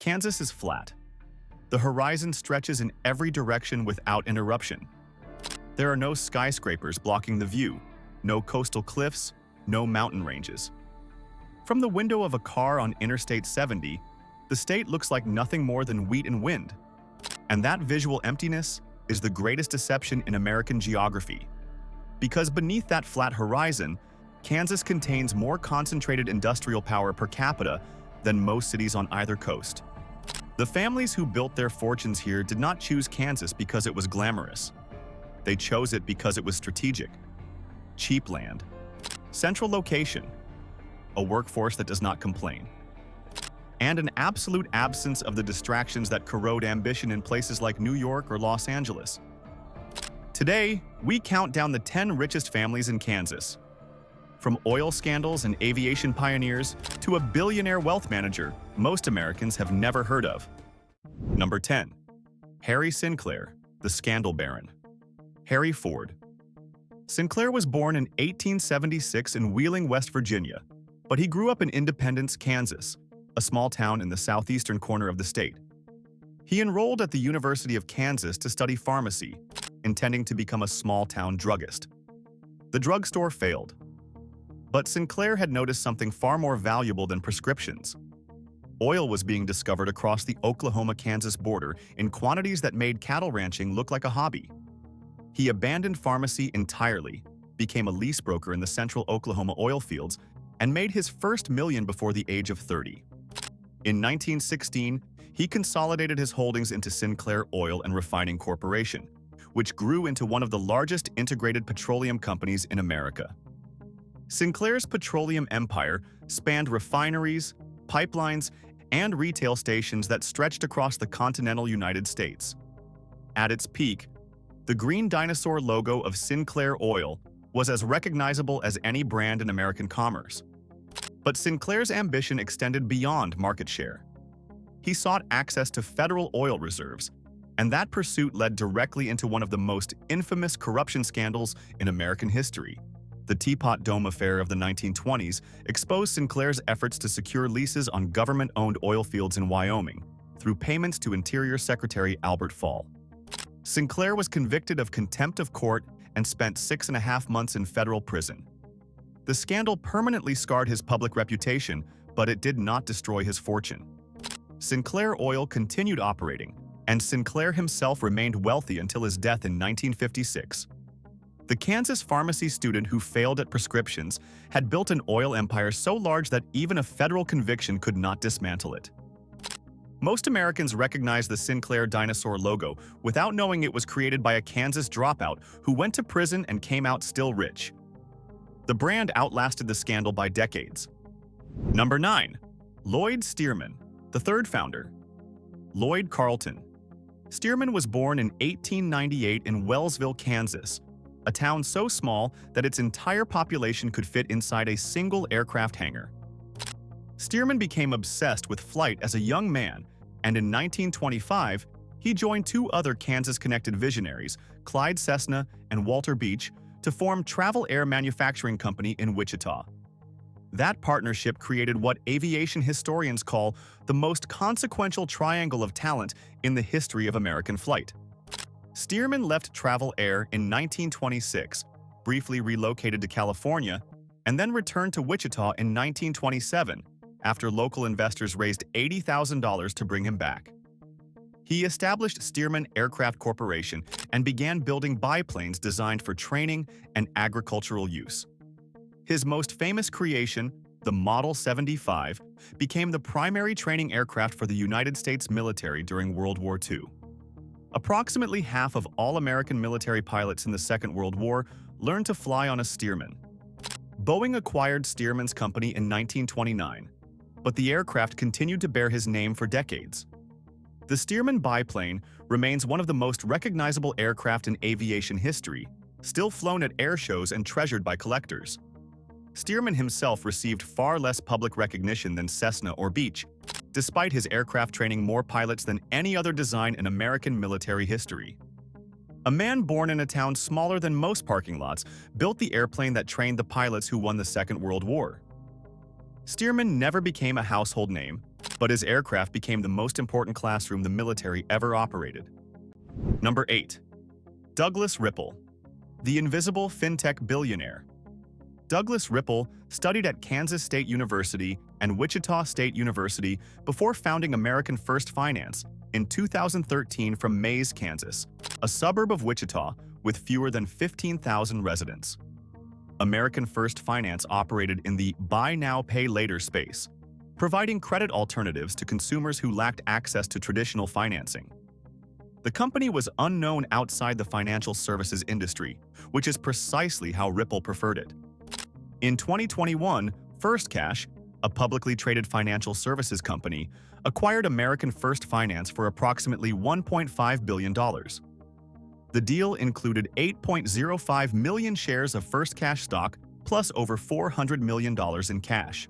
Kansas is flat. The horizon stretches in every direction without interruption. There are no skyscrapers blocking the view, no coastal cliffs, no mountain ranges. From the window of a car on Interstate 70, the state looks like nothing more than wheat and wind. And that visual emptiness is the greatest deception in American geography. Because beneath that flat horizon, Kansas contains more concentrated industrial power per capita than most cities on either coast. The families who built their fortunes here did not choose Kansas because it was glamorous. They chose it because it was strategic. Cheap land, central location, a workforce that does not complain, and an absolute absence of the distractions that corrode ambition in places like New York or Los Angeles. Today, we count down the 10 richest families in Kansas. From oil scandals and aviation pioneers to a billionaire wealth manager most Americans have never heard of. Number 10. Harry Sinclair, the Scandal Baron. Harry Ford. Sinclair was born in 1876 in Wheeling, West Virginia, but he grew up in Independence, Kansas, a small town in the southeastern corner of the state. He enrolled at the University of Kansas to study pharmacy, intending to become a small-town druggist. The drugstore failed. But Sinclair had noticed something far more valuable than prescriptions. Oil was being discovered across the Oklahoma-Kansas border in quantities that made cattle ranching look like a hobby. He abandoned pharmacy entirely, became a lease broker in the central Oklahoma oil fields, and made his first million before the age of 30. In 1916, he consolidated his holdings into Sinclair Oil and Refining Corporation, which grew into one of the largest integrated petroleum companies in America. Sinclair's petroleum empire spanned refineries, pipelines, and retail stations that stretched across the continental United States. At its peak, the green dinosaur logo of Sinclair Oil was as recognizable as any brand in American commerce. But Sinclair's ambition extended beyond market share. He sought access to federal oil reserves, and that pursuit led directly into one of the most infamous corruption scandals in American history. The Teapot Dome affair of the 1920s exposed Sinclair's efforts to secure leases on government-owned oil fields in Wyoming through payments to Interior Secretary Albert Fall. Sinclair was convicted of contempt of court and spent 6.5 months in federal prison. The scandal permanently scarred his public reputation, but it did not destroy his fortune. Sinclair Oil continued operating, and Sinclair himself remained wealthy until his death in 1956. The Kansas pharmacy student who failed at prescriptions had built an oil empire so large that even a federal conviction could not dismantle it. Most Americans recognize the Sinclair dinosaur logo without knowing it was created by a Kansas dropout who went to prison and came out still rich. The brand outlasted the scandal by decades. Number 9. Lloyd Stearman, the third founder. Lloyd Carlton. Stearman was born in 1898 in Wellsville, Kansas, a town so small that its entire population could fit inside a single aircraft hangar. Stearman became obsessed with flight as a young man, and in 1925, he joined two other Kansas-connected visionaries, Clyde Cessna and Walter Beech, to form Travel Air Manufacturing Company in Wichita. That partnership created what aviation historians call the most consequential triangle of talent in the history of American flight. Stearman left Travel Air in 1926, briefly relocated to California, and then returned to Wichita in 1927 after local investors raised $80,000 to bring him back. He established Stearman Aircraft Corporation and began building biplanes designed for training and agricultural use. His most famous creation, the Model 75, became the primary training aircraft for the United States military during World War II. Approximately half of all American military pilots in the Second World War learned to fly on a Stearman. Boeing acquired Stearman's company in 1929, but the aircraft continued to bear his name for decades. The Stearman biplane remains one of the most recognizable aircraft in aviation history, still flown at air shows and treasured by collectors. Stearman himself received far less public recognition than Cessna or Beech, despite his aircraft training more pilots than any other design in American military history. A man born in a town smaller than most parking lots built the airplane that trained the pilots who won the Second World War. Stearman never became a household name, but his aircraft became the most important classroom the military ever operated. Number 8. Douglas Rippel, the invisible fintech billionaire. Douglas Rippel studied at Kansas State University and Wichita State University before founding American First Finance in 2013 from Mays, Kansas, a suburb of Wichita with fewer than 15,000 residents. American First Finance operated in the buy now, pay later space, providing credit alternatives to consumers who lacked access to traditional financing. The company was unknown outside the financial services industry, which is precisely how Rippel preferred it. In 2021, First Cash, a publicly traded financial services company, acquired American First Finance for approximately $1.5 billion. The deal included 8.05 million shares of First Cash stock plus over $400 million in cash.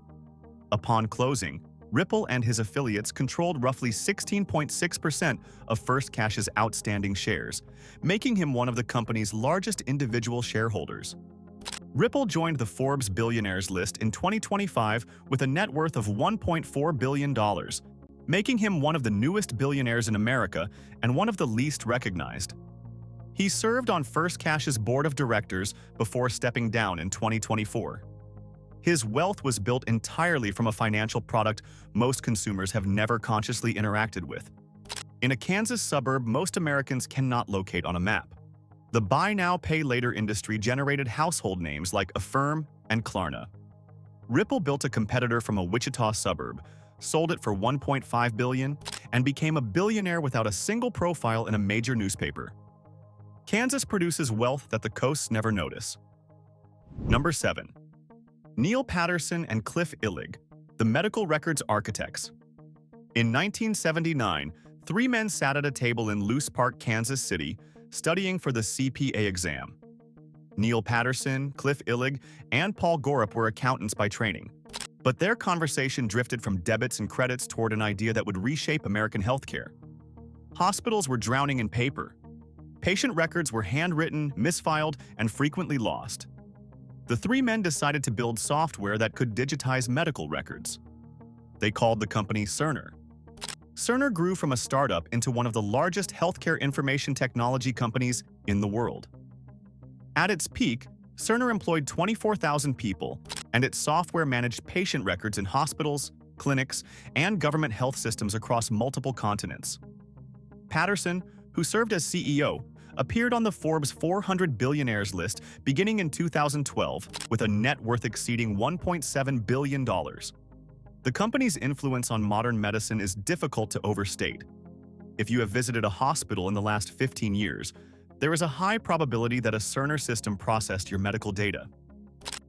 Upon closing, Rippel and his affiliates controlled roughly 16.6% of First Cash's outstanding shares, making him one of the company's largest individual shareholders. Rippel joined the Forbes Billionaires list in 2025 with a net worth of $1.4 billion, making him one of the newest billionaires in America and one of the least recognized. He served on First Cash's board of directors before stepping down in 2024. His wealth was built entirely from a financial product most consumers have never consciously interacted with. In a Kansas suburb most Americans cannot locate on a map. The buy now, pay later industry generated household names like Affirm and Klarna. Rippel built a competitor from a Wichita suburb, sold it for $1.5 billion, and became a billionaire without a single profile in a major newspaper. Kansas produces wealth that the coasts never notice. Number 7. Neil Patterson and Cliff Illig, the medical records architects. In 1979, 3 men sat at a table in Loose Park, Kansas City, studying for the CPA exam. Neil Patterson, Cliff Illig, and Paul Gorup were accountants by training. But their conversation drifted from debits and credits toward an idea that would reshape American healthcare. Hospitals were drowning in paper. Patient records were handwritten, misfiled, and frequently lost. The 3 men decided to build software that could digitize medical records. They called the company Cerner. Cerner grew from a startup into one of the largest healthcare information technology companies in the world. At its peak, Cerner employed 24,000 people, and its software managed patient records in hospitals, clinics, and government health systems across multiple continents. Patterson, who served as CEO, appeared on the Forbes 400 billionaires list beginning in 2012 with a net worth exceeding $1.7 billion. The company's influence on modern medicine is difficult to overstate. If you have visited a hospital in the last 15 years, there is a high probability that a Cerner system processed your medical data.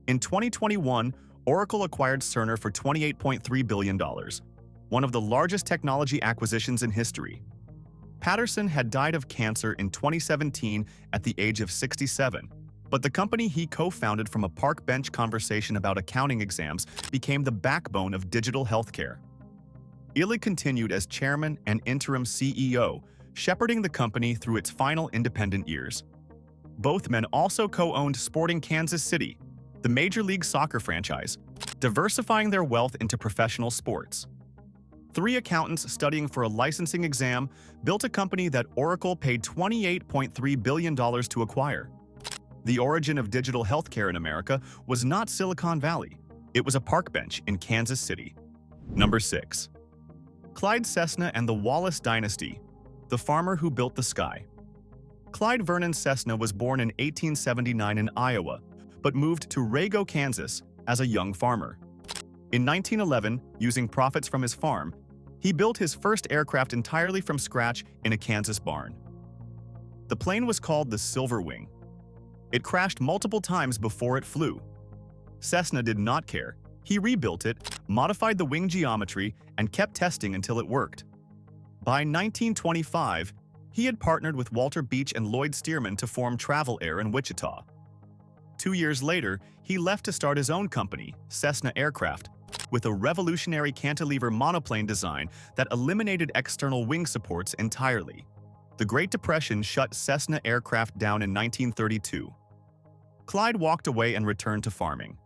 In 2021, Oracle acquired Cerner for $28.3 billion, one of the largest technology acquisitions in history. Patterson had died of cancer in 2017 at the age of 67, but the company he co-founded from a park bench conversation about accounting exams became the backbone of digital healthcare. Illig continued as chairman and interim CEO, shepherding the company through its final independent years. Both men also co-owned Sporting Kansas City, the Major League Soccer franchise, diversifying their wealth into professional sports. 3 accountants studying for a licensing exam built a company that Oracle paid $28.3 billion to acquire. The origin of digital healthcare in America was not Silicon Valley. It was a park bench in Kansas City. Number 6. Clyde Cessna and the Wallace Dynasty, the farmer who built the sky. Clyde Vernon Cessna was born in 1879 in Iowa, but moved to Rago, Kansas, as a young farmer. In 1911, using profits from his farm, he built his first aircraft entirely from scratch in a Kansas barn. The plane was called the Silver Wing. It crashed multiple times before it flew. Cessna did not care. He rebuilt it, modified the wing geometry, and kept testing until it worked. By 1925, he had partnered with Walter Beech and Lloyd Stearman to form Travel Air in Wichita. 2 years later, he left to start his own company, Cessna Aircraft, with a revolutionary cantilever monoplane design that eliminated external wing supports entirely. The Great Depression shut Cessna Aircraft down in 1932. Clyde walked away and returned to farming.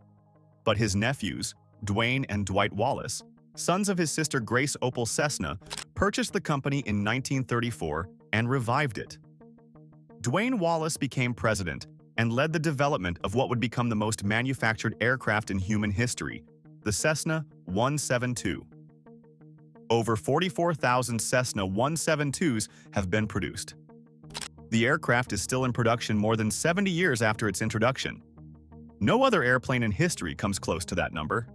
But his nephews, Dwayne and Dwight Wallace, Sons of his sister Grace Opal Cessna purchased the company in 1934 and revived it. Dwayne Wallace became president and led the development of what would become the most manufactured aircraft in human history, the Cessna 172. Over 44,000 Cessna 172s have been produced. The aircraft is still in production more than 70 years after its introduction. No other airplane in history comes close to that number.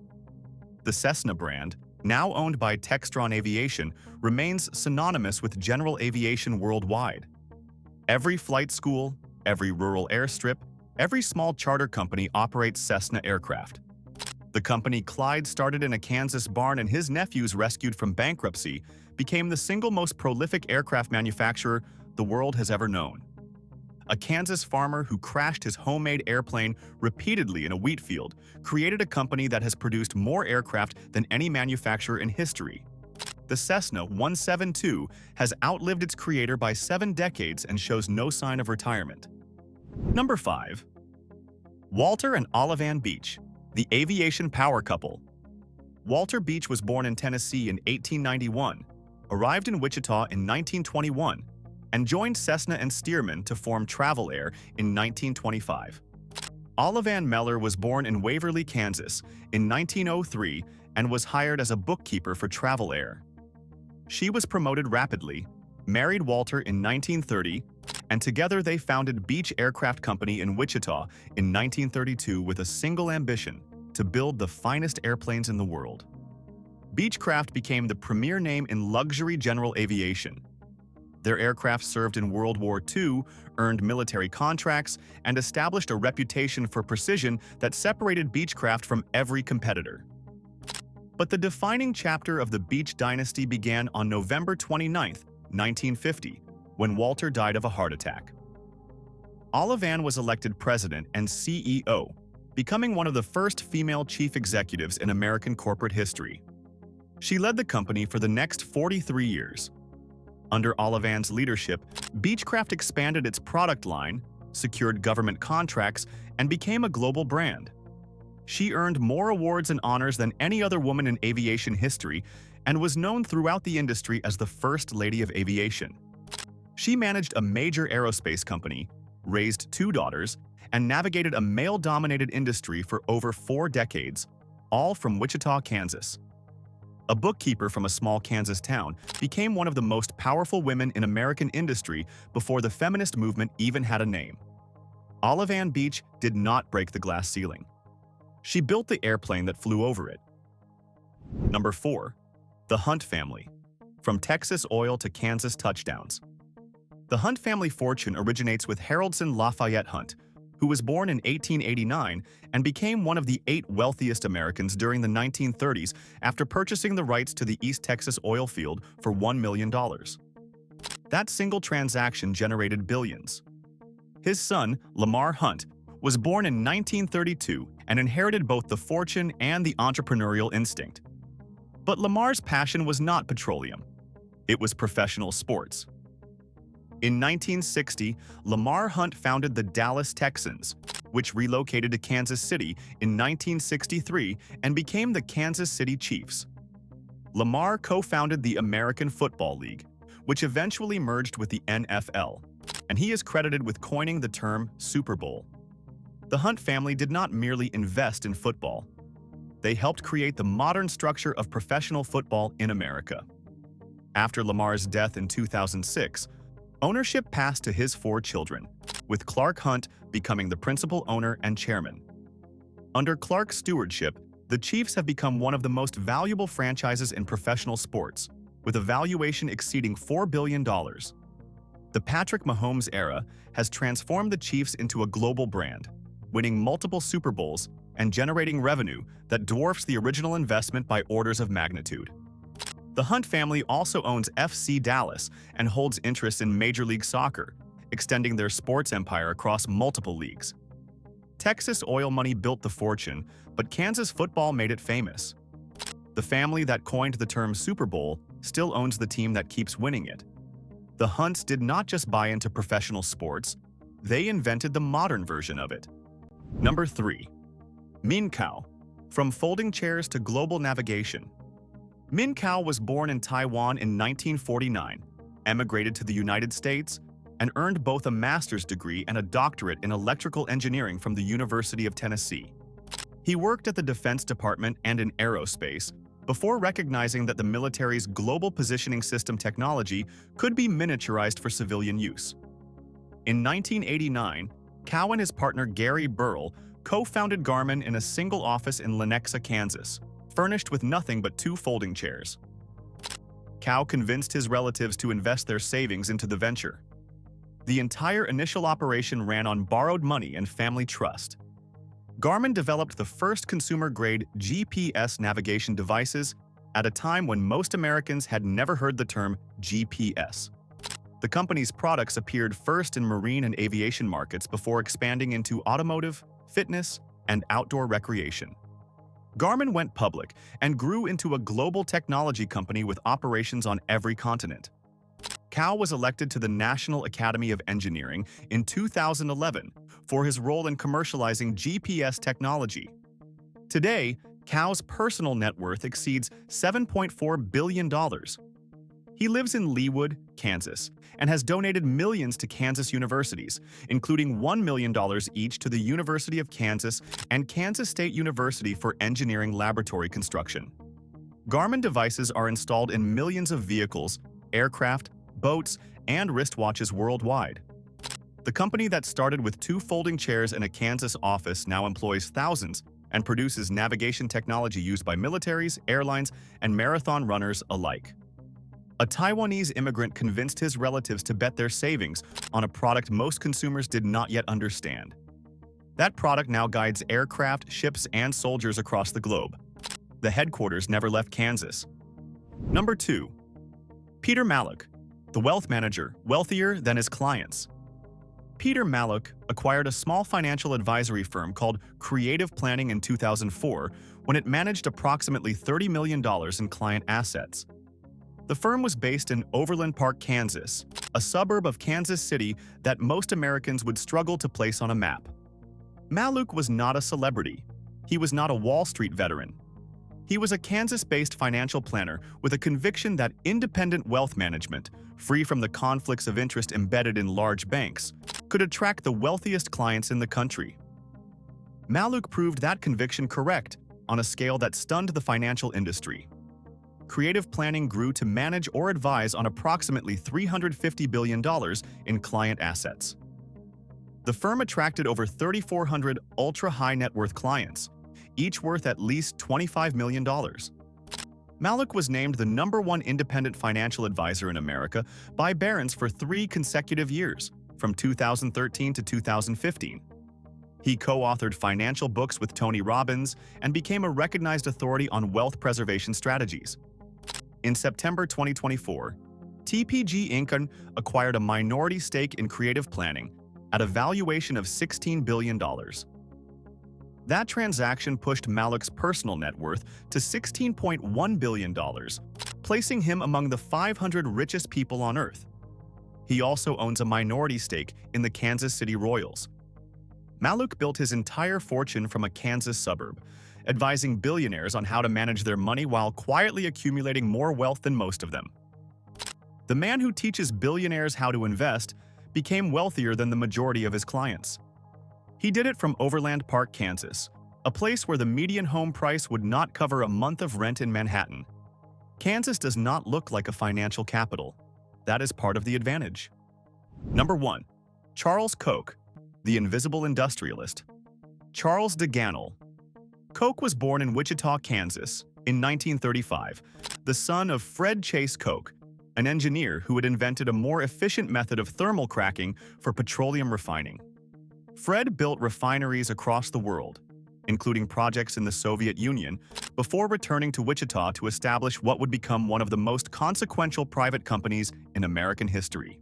The Cessna brand, now owned by Textron Aviation, remains synonymous with general aviation worldwide. Every flight school, every rural airstrip, every small charter company operates Cessna aircraft. The company Clyde started in a Kansas barn and his nephews rescued from bankruptcy became the single most prolific aircraft manufacturer the world has ever known. A Kansas farmer who crashed his homemade airplane repeatedly in a wheat field created a company that has produced more aircraft than any manufacturer in history. The Cessna 172 has outlived its creator by 7 decades and shows no sign of retirement. Number 5. Walter and Olivan Beech, the aviation power couple. Walter Beech was born in Tennessee in 1891, arrived in Wichita in 1921, and joined Cessna and Stearman to form Travel Air in 1925. Olivan Meller was born in Waverly, Kansas in 1903 and was hired as a bookkeeper for Travel Air. She was promoted rapidly, married Walter in 1930, and together they founded Beech Aircraft Company in Wichita in 1932 with a single ambition: to build the finest airplanes in the world. Beechcraft became the premier name in luxury general aviation. Their aircraft served in World War II, earned military contracts, and established a reputation for precision that separated Beechcraft from every competitor. But the defining chapter of the Beech dynasty began on November 29, 1950, when Walter died of a heart attack. Olivan was elected president and CEO, becoming one of the first female chief executives in American corporate history. She led the company for the next 43 years. Under Olivan's leadership, Beechcraft expanded its product line, secured government contracts, and became a global brand. She earned more awards and honors than any other woman in aviation history and was known throughout the industry as the First Lady of Aviation. She managed a major aerospace company, raised 2 daughters, and navigated a male-dominated industry for over 4 decades, all from Wichita, Kansas. A bookkeeper from a small Kansas town became one of the most powerful women in American industry before the feminist movement even had a name. Olivan Beech did not break the glass ceiling. She built the airplane that flew over it. Number 4. The Hunt family. From Texas oil to Kansas touchdowns. The Hunt family fortune originates with Haroldson Lafayette Hunt, who was born in 1889 and became one of the 8 wealthiest Americans during the 1930s after purchasing the rights to the East Texas oil field for $1 million. That single transaction generated billions. His son, Lamar Hunt, was born in 1932 and inherited both the fortune and the entrepreneurial instinct. But Lamar's passion was not petroleum. It was professional sports. In 1960, Lamar Hunt founded the Dallas Texans, which relocated to Kansas City in 1963 and became the Kansas City Chiefs. Lamar co-founded the American Football League, which eventually merged with the NFL, and he is credited with coining the term Super Bowl. The Hunt family did not merely invest in football. They helped create the modern structure of professional football in America. After Lamar's death in 2006, ownership passed to his 4 children, with Clark Hunt becoming the principal owner and chairman. Under Clark's stewardship, the Chiefs have become one of the most valuable franchises in professional sports, with a valuation exceeding $4 billion. The Patrick Mahomes era has transformed the Chiefs into a global brand, winning multiple Super Bowls and generating revenue that dwarfs the original investment by orders of magnitude. The Hunt family also owns FC Dallas and holds interests in Major League Soccer, extending their sports empire across multiple leagues. Texas oil money built the fortune, but Kansas football made it famous. The family that coined the term Super Bowl still owns the team that keeps winning it. The Hunts did not just buy into professional sports, they invented the modern version of it. Number 3. Min Kao. From folding chairs to global navigation. Min Kao was born in Taiwan in 1949, emigrated to the United States, and earned both a master's degree and a doctorate in electrical engineering from the University of Tennessee. He worked at the Defense Department and in aerospace before recognizing that the military's global positioning system technology could be miniaturized for civilian use. In 1989, Kao and his partner Gary Burrell co-founded Garmin in a single office in Lenexa, Kansas, furnished with nothing but 2 folding chairs. Kao convinced his relatives to invest their savings into the venture. The entire initial operation ran on borrowed money and family trust. Garmin developed the first consumer-grade GPS navigation devices at a time when most Americans had never heard the term GPS. The company's products appeared first in marine and aviation markets before expanding into automotive, fitness, and outdoor recreation. Garmin went public and grew into a global technology company with operations on every continent. Kao was elected to the National Academy of Engineering in 2011 for his role in commercializing GPS technology. Today, Kao's personal net worth exceeds $7.4 billion. He lives in Leawood, Kansas, and has donated millions to Kansas universities, including $1 million each to the University of Kansas and Kansas State University for engineering laboratory construction. Garmin devices are installed in millions of vehicles, aircraft, boats, and wristwatches worldwide. The company that started with 2 folding chairs in a Kansas office now employs thousands and produces navigation technology used by militaries, airlines, and marathon runners alike. A Taiwanese immigrant convinced his relatives to bet their savings on a product most consumers did not yet understand. That product now guides aircraft, ships, and soldiers across the globe. The headquarters never left Kansas. Number 2. Peter Mallouk, the wealth manager, wealthier than his clients. Peter Mallouk acquired a small financial advisory firm called Creative Planning in 2004 when it managed approximately $30 million in client assets. The firm was based in Overland Park, Kansas, a suburb of Kansas City that most Americans would struggle to place on a map. Mallouk was not a celebrity. He was not a Wall Street veteran. He was a Kansas-based financial planner with a conviction that independent wealth management, free from the conflicts of interest embedded in large banks, could attract the wealthiest clients in the country. Mallouk proved that conviction correct on a scale that stunned the financial industry. Creative Planning grew to manage or advise on approximately $350 billion in client assets. The firm attracted over 3,400 ultra-high net worth clients, each worth at least $25 million. Mallouk was named the #1 independent financial advisor in America by Barron's for 3 consecutive years, from 2013 to 2015. He co-authored financial books with Tony Robbins and became a recognized authority on wealth preservation strategies. In September 2024, TPG Inc. acquired a minority stake in Creative Planning at a valuation of $16 billion. That transaction pushed Mallouk's personal net worth to $16.1 billion, placing him among the 500 richest people on Earth. He also owns a minority stake in the Kansas City Royals. Mallouk built his entire fortune from a Kansas suburb, advising billionaires on how to manage their money while quietly accumulating more wealth than most of them. The man who teaches billionaires how to invest became wealthier than the majority of his clients. He did it from Overland Park, Kansas, a place where the median home price would not cover a month of rent in Manhattan. Kansas does not look like a financial capital. That is part of the advantage. Number 1. Charles Koch, the invisible industrialist. Charles de Gannell. Koch was born in Wichita, Kansas, in 1935, the son of Fred Chase Koch, an engineer who had invented a more efficient method of thermal cracking for petroleum refining. Fred built refineries across the world, including projects in the Soviet Union, before returning to Wichita to establish what would become one of the most consequential private companies in American history.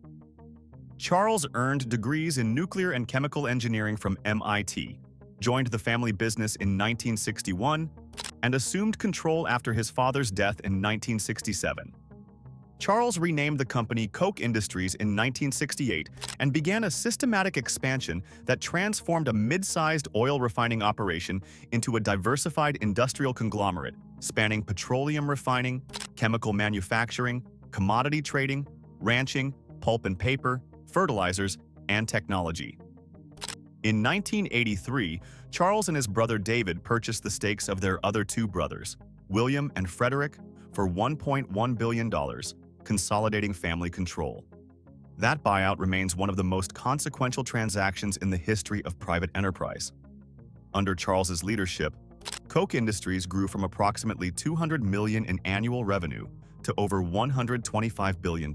Charles earned degrees in nuclear and chemical engineering from MIT, joined the family business in 1961, and assumed control after his father's death in 1967. Charles renamed the company Koch Industries in 1968 and began a systematic expansion that transformed a mid-sized oil refining operation into a diversified industrial conglomerate spanning petroleum refining, chemical manufacturing, commodity trading, ranching, pulp and paper, fertilizers, and technology. In 1983, Charles and his brother David purchased the stakes of their other two brothers, William and Frederick, for $1.1 billion, consolidating family control. That buyout remains one of the most consequential transactions in the history of private enterprise. Under Charles's leadership, Koch Industries grew from approximately $200 million in annual revenue to over $125 billion.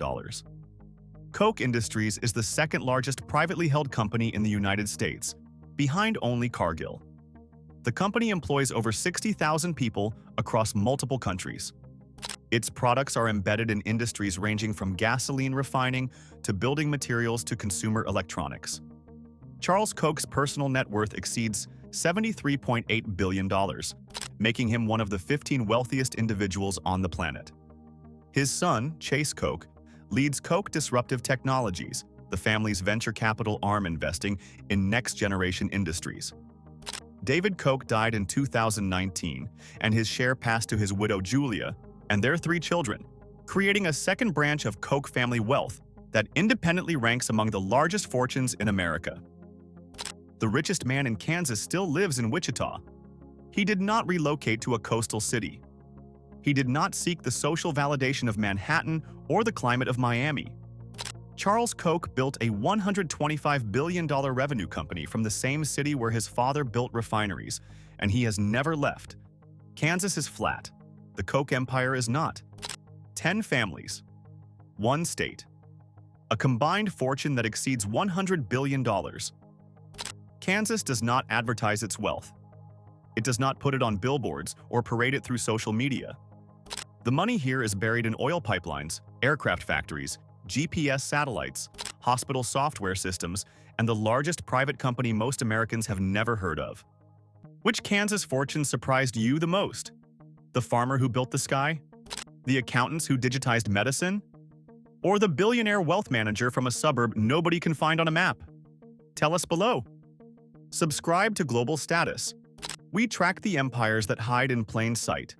Koch Industries is the second-largest privately held company in the United States, behind only Cargill. The company employs over 60,000 people across multiple countries. Its products are embedded in industries ranging from gasoline refining to building materials to consumer electronics. Charles Koch's personal net worth exceeds $73.8 billion, making him one of the 15 wealthiest individuals on the planet. His son, Chase Koch, leads Koch Disruptive Technologies, the family's venture capital arm investing in next-generation industries. David Koch died in 2019, and his share passed to his widow Julia and their 3 children, creating a second branch of Koch family wealth that independently ranks among the largest fortunes in America. The richest man in Kansas still lives in Wichita. He did not relocate to a coastal city. He did not seek the social validation of Manhattan or the climate of Miami. Charles Koch built a $125 billion revenue company from the same city where his father built refineries, and he has never left. Kansas is flat. The Koch empire is not. 10 families. 1 state. A combined fortune that exceeds $100 billion. Kansas does not advertise its wealth. It does not put it on billboards or parade it through social media. The money here is buried in oil pipelines, aircraft factories, GPS satellites, hospital software systems, and the largest private company most Americans have never heard of. Which Kansas fortune surprised you the most? The farmer who built the sky? The accountants who digitized medicine? Or the billionaire wealth manager from a suburb nobody can find on a map? Tell us below. Subscribe to Global Status. We track the empires that hide in plain sight.